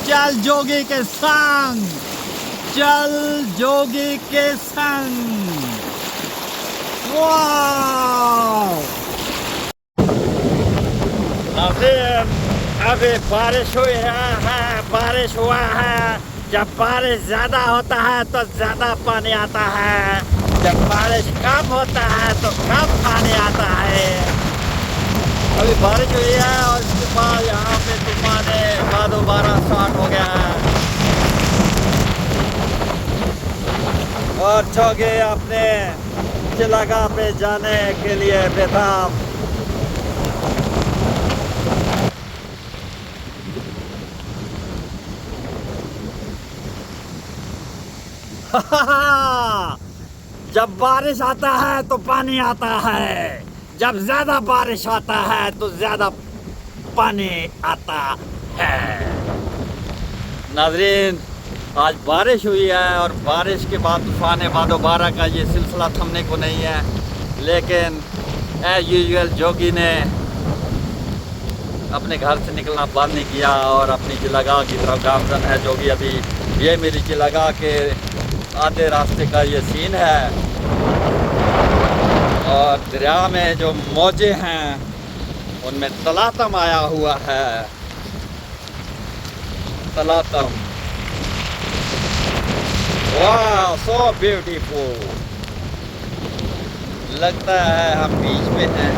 चल जोगी के संग, चल जोगी के संग। वाह! अभी बारिश हुई है, बारिश हुआ है। जब बारिश ज़्यादा होता है तो ज़्यादा पानी आता है, जब बारिश कम होता है तो कम पानी आता है। अभी बारिश हुई है और इसके बाद यहाँ पे तूफान बाद दोबारा स्टार्ट हो गया है। और चौगे अपने चिलागा पे जाने के लिए बेताब। जब बारिश आता है तो पानी आता है, जब ज़्यादा बारिश आता है तो ज़्यादा पानी आता है। नाज़रीन, आज बारिश हुई है और बारिश के बाद तूफ़ान बाद दोबारा का ये सिलसिला थमने को नहीं है। लेकिन एज यूजुअल जोगी ने अपने घर से निकलना बंद नहीं किया और अपनी चिलागाह की तरफ गामजन है। जोगी अभी ये मेरी चिलागाह के आधे रास्ते का ये सीन है और दरिया में जो मौजे हैं उनमें तलातम आया हुआ है। तलातम, वाह, सो ब्यूटीफुल। लगता है हम बीच पे हैं,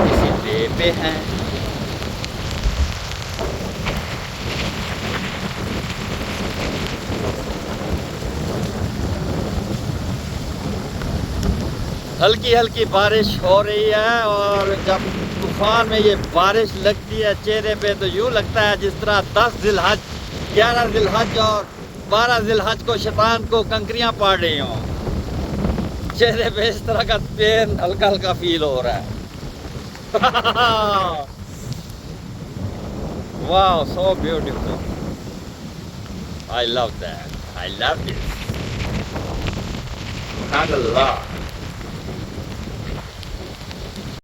किसी बे पे हैं। हल्की हल्की बारिश हो रही है और जब तूफान में ये बारिश लगती है चेहरे पे तो यूँ लगता है जिस तरह 10 ज़िलहज, 11 ज़िलहज और 12 ज़िलहज को शैतान को कंकरियाँ पाड़ रही हों। चेहरे पे इस तरह का पेन हल्का हल्का फील हो रहा है। वाह, so beautiful. I love that, I love this. Thank Allah.